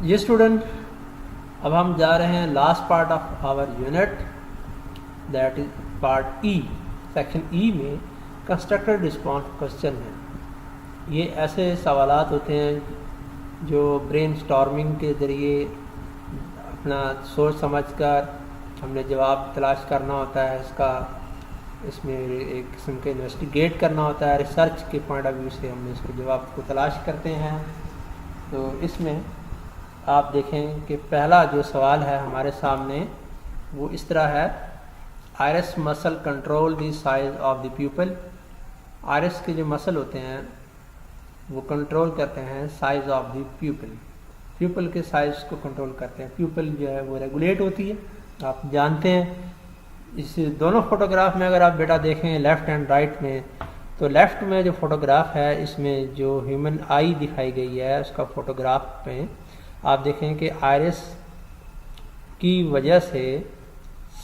یہ اسٹوڈنٹ اب ہم جا رہے ہیں last part of our unit, that is part E. Section E میں کنسٹرکٹڈ رسپانس کوشچن ہے. یہ ایسے سوالات ہوتے ہیں جو برین اسٹارمنگ کے ذریعے اپنا سوچ سمجھ کر ہم نے جواب تلاش کرنا ہوتا ہے. اس میں ایک قسم کے انویسٹیگیٹ کرنا ہوتا ہے، ریسرچ کے پوائنٹ آف ویو سے ہم نے اس کو جواب کو تلاش کرتے ہیں. تو اس میں آپ دیکھیں کہ پہلا جو سوال ہے ہمارے سامنے وہ اس طرح ہے: iris muscle control the size of the pupil. Iris کے جو مسل ہوتے ہیں وہ کنٹرول کرتے ہیں size of the pupil. Pupil کے سائز کو کنٹرول کرتے ہیں. پیپل جو ہے وہ ریگولیٹ ہوتی ہے، آپ جانتے ہیں. اس دونوں فوٹوگراف میں اگر آپ بیٹا دیکھیں لیفٹ اینڈ رائٹ میں، تو لیفٹ میں جو فوٹوگراف ہے اس میں جو ہیومن آئی دکھائی گئی ہے اس کا فوٹوگراف میں آپ دیکھیں کہ آئرس کی وجہ سے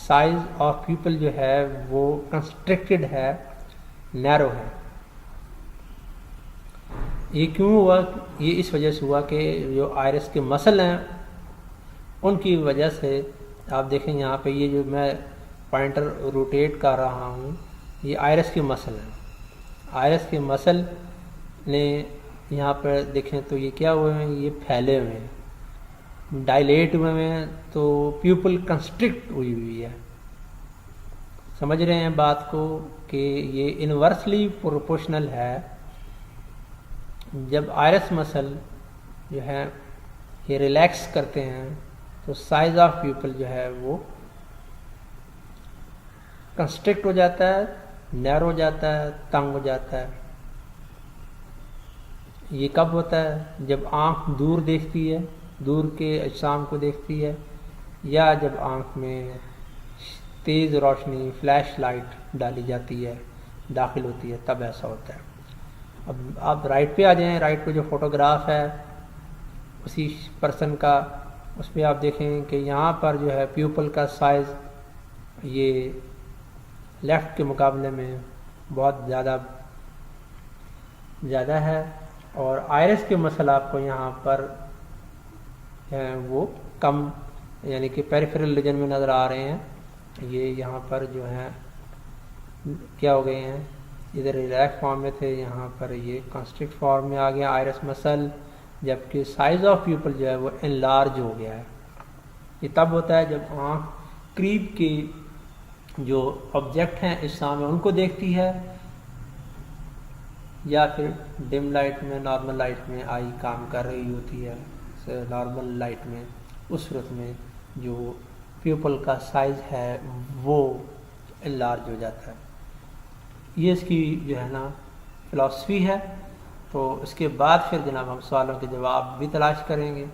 سائز آف پیپل جو ہے وہ کنسٹرکٹڈ ہے، نیرو ہے. یہ کیوں ہوا؟ یہ اس وجہ سے ہوا کہ جو آئرس کے مسل ہیں ان کی وجہ سے آپ دیکھیں یہاں پہ یہ جو میں پوائنٹر روٹیٹ کر رہا ہوں یہ آئرس کے مسل ہیں. آئرس کے مسل نے یہاں پر دیکھیں تو یہ کیا ہوئے ہیں، یہ پھیلے ہوئے ہیں، ڈائلیٹ ہوئے ہیں، تو پیپل کنسٹرکٹ ہوئی ہے. سمجھ رہے ہیں بات کو کہ یہ انورسلی پروپورشنل ہے. جب آئرس مسل جو ہے یہ ریلیکس کرتے ہیں تو سائز آف پیپل جو ہے وہ کنسٹرکٹ ہو جاتا ہے، نیرو ہو جاتا ہے، تنگ ہو جاتا ہے. یہ کب ہوتا ہے؟ جب آنکھ دور دیکھتی ہے، دور کے اجسام کو دیکھتی ہے، یا جب آنکھ میں تیز روشنی فلیش لائٹ ڈالی جاتی ہے، داخل ہوتی ہے، تب ایسا ہوتا ہے. اب آپ رائٹ پہ آ جائیں. رائٹ پہ جو فوٹوگراف ہے اسی پرسن کا، اس پہ آپ دیکھیں کہ یہاں پر جو ہے پیپل کا سائز یہ لیفٹ کے مقابلے میں بہت زیادہ ہے، اور آئرس کے مسل آپ کو یہاں پر وہ کم، یعنی کہ پیریفرل ریجن میں نظر آ رہے ہیں. یہ یہاں پر جو ہیں کیا ہو گئے ہیں، ادھر ریلیکس فارم میں تھے، یہاں پر یہ کنسٹرکٹ فارم میں آ گیا آئرس مسل، جبکہ سائز آف پیپل جو ہے وہ انلارج ہو گیا ہے. یہ تب ہوتا ہے جب آنکھ قریب کی جو آبجیکٹ ہیں اجسام میں ان کو دیکھتی ہے، یا پھر ڈم لائٹ میں، نارمل لائٹ میں آئی کام کر رہی ہوتی ہے. نارمل لائٹ میں اس صورت میں جو پیپل کا سائز ہے وہ انلارج ہو جاتا ہے. یہ اس کی جو ہے نا فلاسفی ہے. تو اس کے بعد پھر جناب ہم سوالوں کے جواب بھی تلاش کریں گے.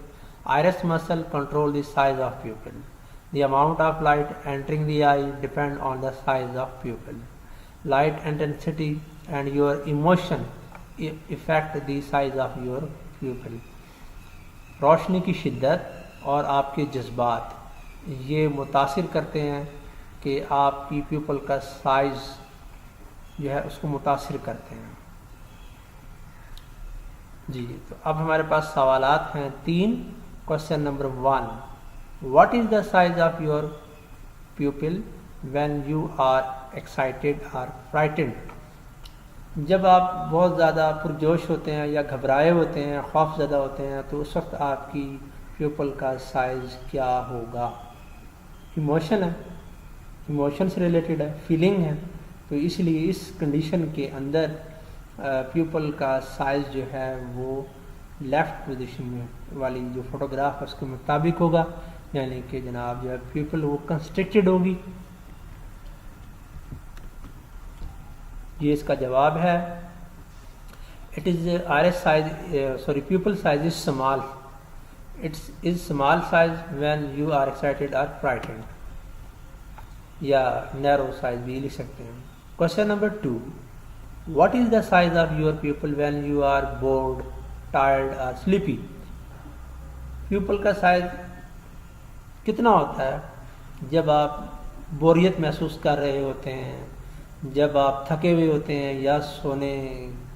Iris muscle control the size of people. The amount of light entering the eye depend on the size of pupil. Light intensity and your emotion affect the size of your pupil. روشنی کی شدت اور آپ کے جذبات یہ متاثر کرتے ہیں کہ آپ کی پیپل کا سائز جو ہے اس کو متاثر کرتے ہیں. جی تو اب ہمارے پاس سوالات ہیں 3. Question number 1. What is the size of your pupil when you are excited or frightened? جب آپ بہت زیادہ پرجوش ہوتے ہیں یا گھبرائے ہوتے ہیں، خوف زدہ ہوتے ہیں، تو اس وقت آپ کی پیپل کا سائز کیا ہوگا؟ ایموشن ہے، ایموشن سے ریلیٹڈ ہے، فیلنگ ہے. تو اس لیے اس کنڈیشن کے اندر پیپل کا سائز جو ہے وہ لیفٹ پوزیشن میں والی جو فوٹوگراف ہے اس کے مطابق ہوگا، یعنی کہ جناب جو ہے پیپل وہ کنسٹرکٹڈ ہوگی. یہ اس کا جواب ہے. It is iris size pupil size is small. It is small size when you are excited اور فرائٹنڈ، یا نیرو سائز بھی لکھ سکتے ہیں. Question number 2. What is the size of your pupil when you are bored, tired اور sleepy? Pupil کا size کتنا ہوتا ہے جب آپ بوریت محسوس کر رہے ہوتے ہیں، جب آپ تھکے ہوئے ہوتے ہیں یا سونے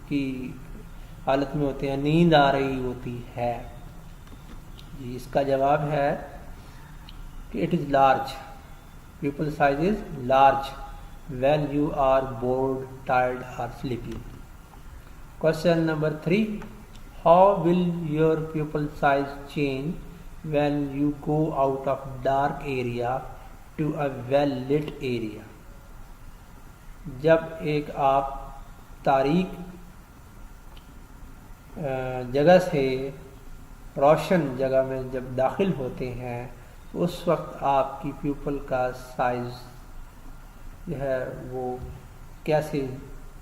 کی حالت میں ہوتے ہیں، نیند آ رہی ہوتی ہے. جی اس کا جواب ہے کہ it is large. People size is large when you are bored, tired or sleepy. Question number 3. How will your pupil size change when you go out of dark area to a well lit area? جب ایک آپ تاریک جگہ سے روشن جگہ میں جب داخل ہوتے ہیں اس وقت آپ کی پیپل کا سائز جو ہے وہ کیسے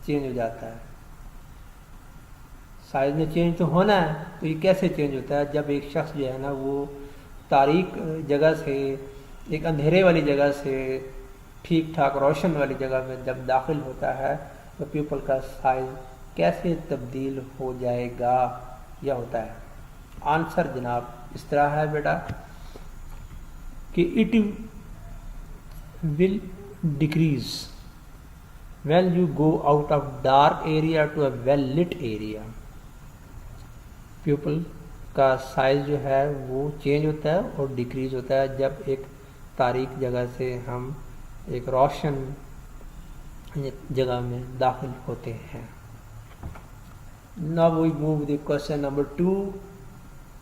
چینج ہو جاتا ہے. سائز میں چینج تو ہونا ہے, تو یہ کیسے چینج ہوتا ہے؟ جب ایک شخص جو ہے نا وہ تاریک جگہ سے ایک اندھیرے والی جگہ سے ٹھیک ٹھاک روشن والی جگہ میں جب داخل ہوتا ہے تو پیپل کا سائز کیسے تبدیل ہو جائے گا یا ہوتا ہے؟ آنسر جناب اس طرح ہے بیٹا کہ it will decrease when you go out of dark area to a well lit area. People کا سائز جو ہے وہ چینج ہوتا ہے اور ڈیکریز ہوتا ہے جب ایک تاریک جگہ سے ہم ایک روشن جگہ میں داخل ہوتے ہیں. Now we move the question number 2,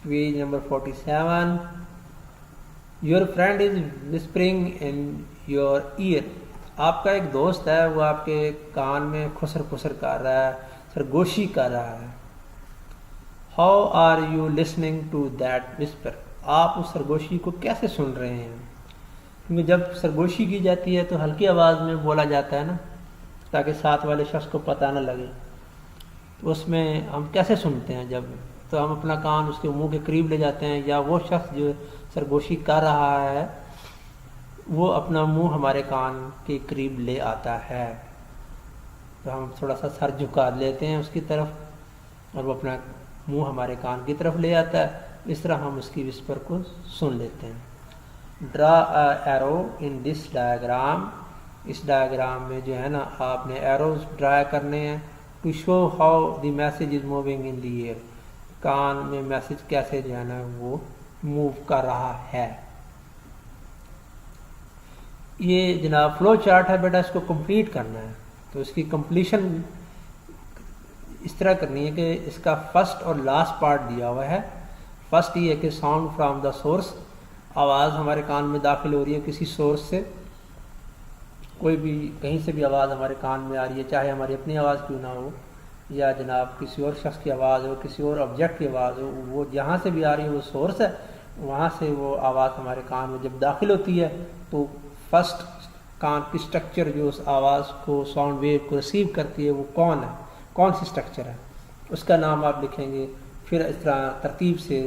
page number 47. Your friend is whispering in your ear. آپ کا ایک دوست ہے وہ آپ کے کان میں خسر خسر کر رہا ہے, سرگوشی کر رہا ہے. How are you listening to that whisper? آپ اس سرگوشی کو کیسے سن رہے ہیں؟ کیونکہ جب سرگوشی کی جاتی ہے تو ہلکی آواز میں بولا جاتا ہے نا, تاکہ ساتھ والے شخص کو پتہ نہ لگے. تو اس میں ہم کیسے سنتے ہیں؟ جب تو ہم اپنا کان اس کے منہ کے قریب لے جاتے ہیں, یا وہ شخص جو سرگوشی کر رہا ہے وہ اپنا منہ ہمارے کان کے قریب لے آتا ہے, تو ہم تھوڑا سا سر جھکا لیتے ہیں اس کی طرف اور وہ اپنا منہ ہمارے کان کی طرف لے آتا ہے. اس طرح ہم اس کی وسپر کو سن لیتے ہیں. ڈرا ایرو ان دس ڈائیگرام. اس ڈائیگرام میں جو ہے نا آپ نے ایروز ڈرا کرنے ہیں to show how the message is moving in the air. کان میں میسج کیسے جو ہے نا وہ موو کر رہا ہے. یہ جناب فلو چارٹ ہے بیٹا, اس کو کمپلیٹ کرنا ہے. تو اس کی کمپلیشن اس طرح کرنی ہے کہ اس کا فرسٹ اور لاسٹ پارٹ دیا ہوا ہے. فرسٹ یہ ہے کہ ساؤنڈ فرام دا سورس, آواز ہمارے کان میں داخل ہو رہی ہے کسی سورس سے, کوئی بھی کہیں سے بھی آواز ہمارے کان میں آ رہی ہے, چاہے ہماری اپنی آواز کیوں نہ ہو یا جناب کسی اور شخص کی آواز ہو, کسی اور آبجیکٹ کی آواز ہو, وہ جہاں سے بھی آ رہی ہے وہ سورس ہے, وہاں سے وہ آواز ہمارے کان میں جب داخل ہوتی ہے تو فرسٹ کان کی سٹرکچر جو اس آواز کو ساؤنڈ ویو کو ریسیو کرتی ہے وہ کون ہے, کون سی سٹرکچر ہے, اس کا نام آپ لکھیں گے. پھر اس طرح ترتیب سے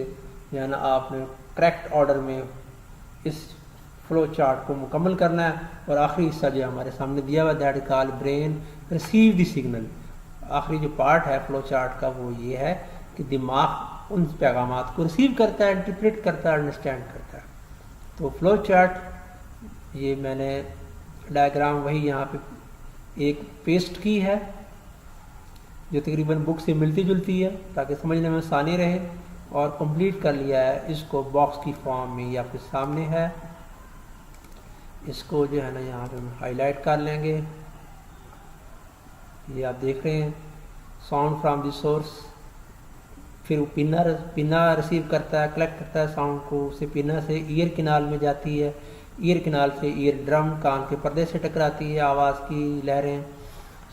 جو ہے نا آپ نے کریکٹ آرڈر میں اس فلو چارٹ کو مکمل کرنا ہے. اور آخری حصہ جو ہمارے سامنے دیا ہوا that call brain receive the signal. آخری جو پارٹ ہے فلو چارٹ کا وہ یہ ہے کہ دماغ ان پیغامات کو ریسیو کرتا ہے, انٹرپریٹ کرتا ہے, انڈرسٹینڈ کرتا ہے. تو فلو چارٹ یہ میں نے ڈائیگرام وہی یہاں پہ ایک پیسٹ کی ہے جو تقریباً بک سے ملتی جلتی ہے تاکہ سمجھنے میں آسانی رہے, اور کمپلیٹ کر لیا ہے. اس کو باکس کی فارم میں یہ آپ کے سامنے ہے. اس کو جو ہے نا یہاں پہ ہم ہائی لائٹ کر لیں گے. یہ آپ دیکھ رہے ہیں ساؤنڈ فرام دی سورس. پھر وہ پینا ریسیو کرتا ہے, کلیکٹ کرتا ہے ساؤنڈ کو, اسے پینا سے ایئر کینال میں جاتی ہے, ایئر کینال سے ایئر ڈرم کان کے پردے سے ٹکراتی ہے, آواز کی لہریں,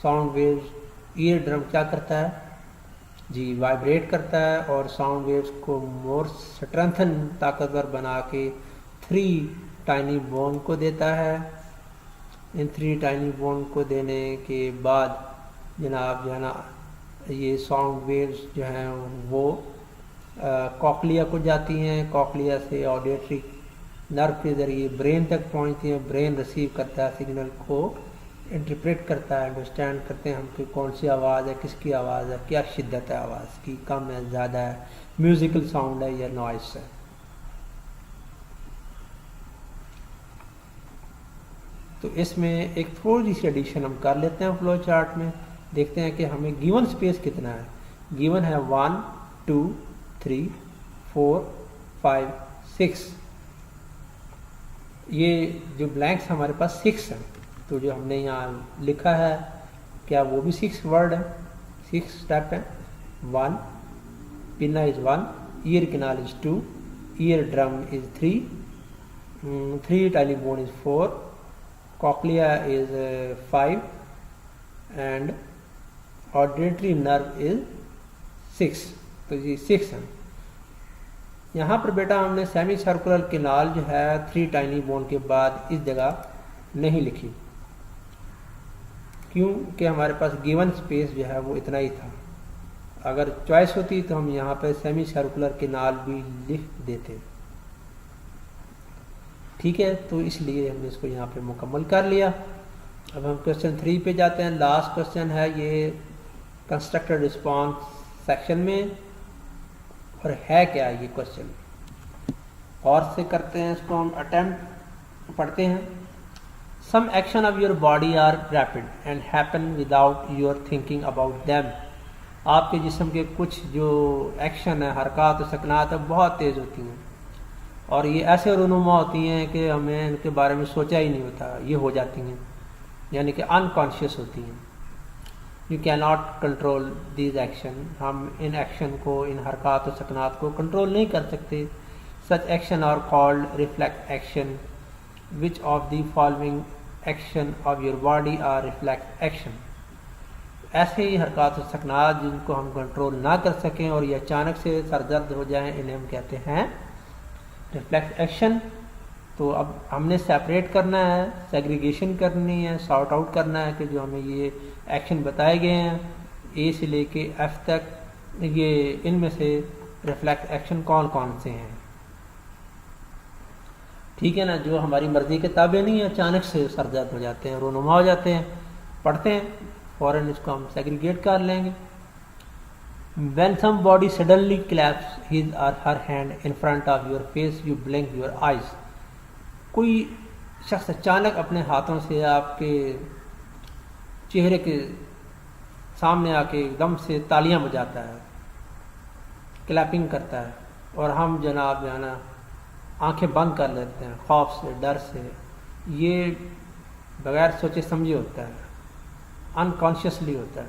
ساؤنڈ ویوز. ایئر ڈرم کیا کرتا ہے جی وائبریٹ کرتا ہے اور ساؤنڈ ویوز کو مور اسٹرینتھن طاقتور بنا کے 3 ٹائنی بون کو دیتا ہے. ان 3 ٹائنی بون کو دینے کے بعد جناب جو ہے نا یہ ساؤنڈ ویوز جو ہیں وہ کوکلیا کو جاتی ہیں, کوکلیا سے آڈیٹری نرو کے ذریعے برین تک پہنچتی ہیں. برین ریسیو کرتا ہے سگنل کو, انٹرپریٹ کرتا ہے, انڈرسٹینڈ کرتے ہیں ہم کہ کون سی آواز ہے, کس کی آواز ہے, کیا شدت ہے آواز کی, کم ہے, زیادہ ہے, میوزیکل ساؤنڈ ہے یا نوائس ہے. تو اس میں ایک تھوڑی سی ایڈیشن ہم کر لیتے ہیں فلو چارٹ میں. دیکھتے ہیں کہ ہمیں گیون اسپیس کتنا ہے. گیون ہے 1 2 3 4 5 6. یہ جو بلینکس ہمارے پاس 6 ہیں، تو جو ہم نے یہاں لکھا ہے کیا وہ بھی 6 ورڈ ہے، 6 اسٹیپ ہیں. 1 pinna is 1, ear canal is 2, ear drum is 3, 3 tiny bone is 4, cochlea is 5 and auditory nerve is 6. تو یہ 6 ہیں. یہاں پر بیٹا ہم نے سیمی سرکولر کینال جو ہے 3 ٹائنی بون کے بعد اس جگہ نہیں لکھی، کیوں کہ ہمارے پاس گیون اسپیس جو ہے وہ اتنا ہی تھا. اگر چوائس ہوتی تو ہم یہاں پہ سیمی سرکولر کینال بھی لکھ دیتے. ٹھیک ہے، تو اس لیے ہم نے اس کو یہاں پہ مکمل کر لیا. اب ہم کوشچن 3 پہ جاتے ہیں. لاسٹ کوشچن ہے یہ کنسٹرکٹڈ رسپانس سیکشن میں، اور ہے کیا یہ کوشچن، اور سے کرتے ہیں اس کو ہم اٹیمپٹ پڑھتے ہیں. Some action of your body are rapid and happen without your thinking about them. آپ کے جسم کے کچھ جو ایکشن ہے، حرکات و سکنات ہے، بہت تیز ہوتی ہیں، اور یہ ایسے رونما ہوتی ہیں کہ ہمیں ان کے بارے میں سوچا ہی نہیں ہوتا، یہ ہو جاتی ہیں، یعنی کہ انکانشیس ہوتی ہیں. You can not control these action. ہم ان ایکشن کو، ان حرکات و سکنات کو کنٹرول نہیں کر سکتے. Such action are called reflex action. Which of the following action of your body are reflex action. ایسے ہی حرکات و سکنات جن کو ہم کنٹرول نہ کر سکیں اور یہ اچانک سے سر درد ہو جائیں، انہیں ہم کہتے ہیں ریفلیکس ایکشن. تو اب ہم نے سیپریٹ کرنا ہے، سیگریگیشن کرنی ہے، سارٹ آؤٹ کرنا ہے کہ جو ہمیں یہ ایکشن بتائے گئے ہیں اے سے لے کے ایف تک، یہ ان میں سے ریفلیکس ایکشن کون کون سے ہیں. ٹھیک ہے نا، جو ہماری مرضی کے تابع نہیں ہیں، اچانک سے سر درد ہو جاتے ہیں، رونما ہو جاتے ہیں، پڑھتے ہیں فوراً اس کو ہم سیگریگیٹ کر لیں گے. When somebody suddenly claps his or her hand in front of your face, you blink your eyes. کوئی شخص اچانک اپنے ہاتھوں سے آپ کے چہرے کے سامنے آ کے ایک دم سے تالیاں بجاتا ہے، کلیپنگ کرتا ہے، اور ہم جناب جو ہے نا آنکھیں بند کر لیتے ہیں خوف سے، ڈر سے. یہ بغیر سوچے سمجھے ہوتا ہے، انکانشیسلی ہوتا ہے.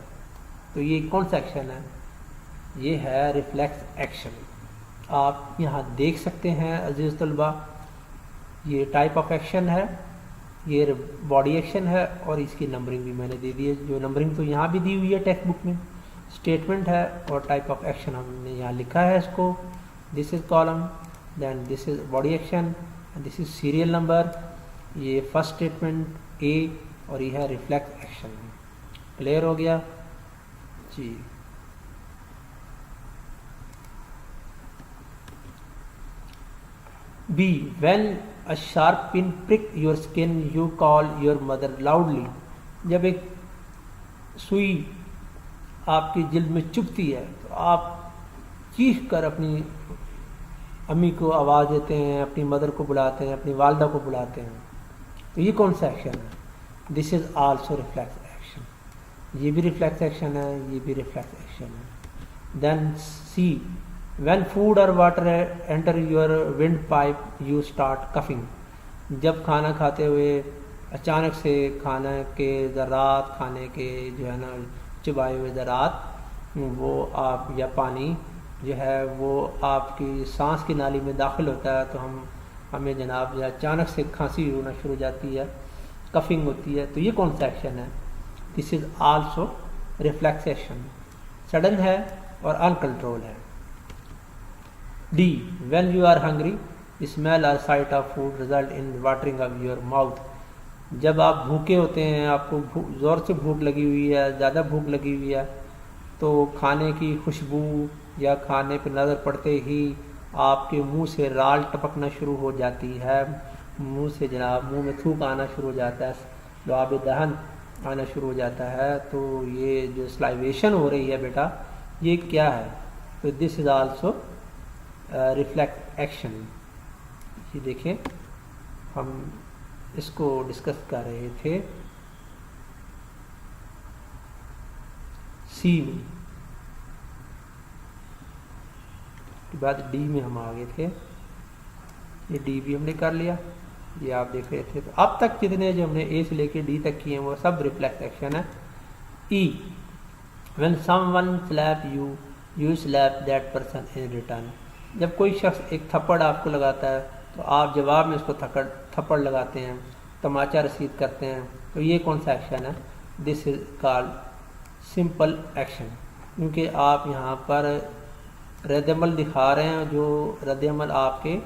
تو یہ کون سا ایکشن ہے؟ یہ ہے ریفلیکس ایکشن. آپ یہاں دیکھ سکتے ہیں عزیز طلباء، یہ ٹائپ آف ایکشن ہے، یہ باڈی ایکشن ہے، اور اس کی نمبرنگ بھی میں نے دے دی ہے. جو نمبرنگ تو یہاں بھی دی ہوئی ہے ٹیکسٹ بک میں. اسٹیٹمنٹ ہے اور ٹائپ آف ایکشن ہم نے یہاں لکھا ہے اس کو. This is column, then this is body action, this is serial number. یہ فرسٹ اسٹیٹمنٹ اے، اور یہ ہے ریفلیکس ایکشن. کلیئر ہو گیا جی. B. When a sharp pin prick your skin, you call your mother loudly. جب ایک سوئی آپ کی جلد میں چبھتی ہے تو آپ چیخ کر اپنی امی کو آواز دیتے ہیں، اپنی مدر کو بلاتے ہیں، اپنی والدہ کو بلاتے ہیں. تو یہ کون سا ایکشن ہے؟ This is also reflex action. یہ بھی ریفلیکس ایکشن ہے، یہ بھی ریفلیکس ایکشن ہے. دین سی. When food or water enter your windpipe, you start coughing. جب کھانا کھاتے ہوئے اچانک سے کھانا کے ذرات، کھانے کے جو ہے نا چبائے ہوئے ذرات، وہ آپ یا پانی جو ہے وہ آپ کی سانس کی نالی میں داخل ہوتا ہے، تو ہمیں جناب جو اچانک سے کھانسی ہونا شروع ہو جاتی ہے، کفنگ ہوتی ہے. تو یہ کون سا ایکشن ہے؟ This is also reflex action. Sudden ہے اور انکنٹرول ہے. D. When you are hungry, the smell or sight of food result in watering of your mouth. جب آپ بھوکے ہوتے ہیں، آپ کو زور سے بھوک لگی ہوئی ہے، زیادہ بھوک لگی ہوئی ہے، تو کھانے کی خوشبو یا کھانے پہ نظر پڑتے ہی آپ کے منہ سے رال ٹپکنا شروع ہو جاتی ہے، منہ سے جناب منہ میں تھوک آنا شروع ہو جاتا ہے، لعاب دہن آنا شروع ہو جاتا ہے. تو یہ جو سلائیویشن ہو رہی ہے بیٹا، یہ کیا ہے؟ تو دس از آلسو ریفلیکس ایکشن. یہ دیکھیں ہم اس کو ڈسکس کر رہے تھے سی میں، کے بعد ڈی میں ہم آگے تھے. یہ ڈی بھی ہم نے کر لیا، یہ آپ دیکھ رہے تھے۔ تو اب تک جتنے جو ہم نے اے سے لے کے ڈی تک کیے ہیں وہ سب ریفلیکس ایکشن ہے۔ ای when someone slap you you slap that person in return، جب کوئی شخص ایک تھپڑ آپ کو لگاتا ہے تو آپ جواب میں اس کو تھپڑ لگاتے ہیں، تماچا رسید کرتے ہیں، تو یہ کون سا ایکشن ہے؟ This is called simple action, کیونکہ آپ یہاں پر رد عمل دکھا رہے ہیں جو رد عمل آپ کے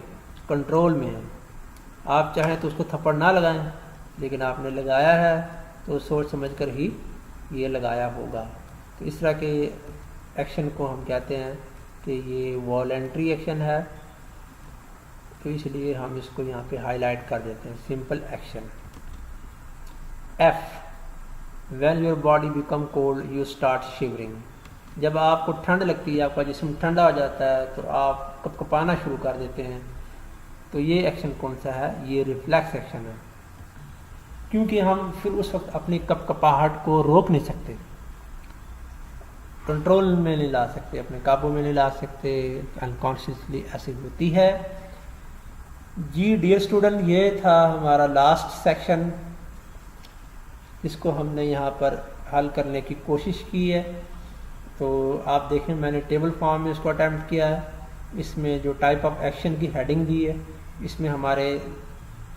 کنٹرول میں ہے۔ آپ چاہیں تو اس کو تھپڑ نہ لگائیں، لیکن آپ نے لگایا ہے تو سوچ سمجھ کر ہی یہ لگایا ہوگا۔ تو اس طرح کے ایکشن کو ہم کہتے ہیں کہ یہ والنٹری ایکشن ہے، تو اس لیے ہم اس کو یہاں پہ ہائی لائٹ کر دیتے ہیں، سمپل ایکشن۔ ایف when your body become cold you start shivering، جب آپ کو ٹھنڈ لگتی ہے، آپ کا جسم ٹھنڈا ہو جاتا ہے تو آپ کپ کپانا شروع کر دیتے ہیں، تو یہ ایکشن کون سا ہے؟ یہ ریفلیکس ایکشن ہے، کیونکہ ہم پھر اس وقت اپنی کپ کپاہٹ کو روک نہیں سکتے، کنٹرول میں نہیں لا سکتے، اپنے قابو میں نہیں لا سکتے، انکانشیسلی ایسی ہوتی ہے۔ جی ڈیئر اسٹوڈنٹ، یہ تھا ہمارا لاسٹ سیکشن، اس کو ہم نے یہاں پر حل کرنے کی کوشش کی ہے۔ تو آپ دیکھیں میں نے ٹیبل فارم میں اس کو اٹیمپٹ کیا ہے، اس میں جو ٹائپ آف ایکشن کی ہیڈنگ دی ہے، اس میں ہمارے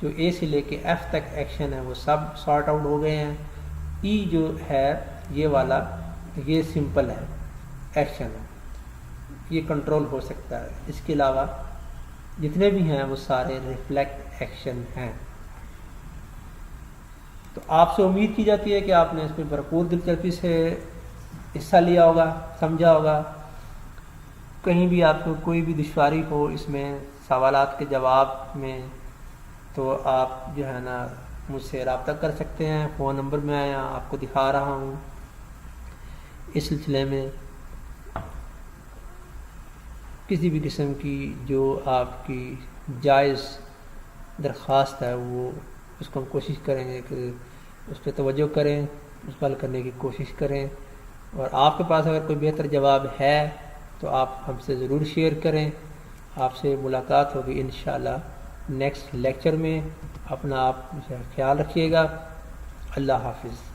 جو اے سے لے کے ایف تک ایکشن ہے وہ سب سارٹ آؤٹ ہو گئے ہیں۔ ای جو ہے یہ والا، یہ سمپل ہے ایکشن ہے، یہ کنٹرول ہو سکتا ہے، اس کے علاوہ جتنے بھی ہیں وہ سارے ریفلیکٹ ایکشن ہیں۔ تو آپ سے امید کی جاتی ہے کہ آپ نے اس میں بھرپور دلچسپی سے حصہ لیا ہوگا، سمجھا ہوگا۔ کہیں بھی آپ کو کوئی بھی دشواری ہو اس میں سوالات کے جواب میں، تو آپ جو ہے نا مجھ سے رابطہ کر سکتے ہیں، فون نمبر میں یہاں آپ کو دکھا رہا ہوں۔ اس سلسلے میں کسی بھی قسم کی جو آپ کی جائز درخواست ہے وہ اس کو ہم کوشش کریں گے کہ اس پہ توجہ کریں، اس کو حل کرنے کی کوشش کریں، اور آپ کے پاس اگر کوئی بہتر جواب ہے تو آپ ہم سے ضرور شیئر کریں۔ آپ سے ملاقات ہوگی انشاءاللہ نیکسٹ لیکچر میں۔ اپنا آپ خیال رکھیے گا۔ اللہ حافظ۔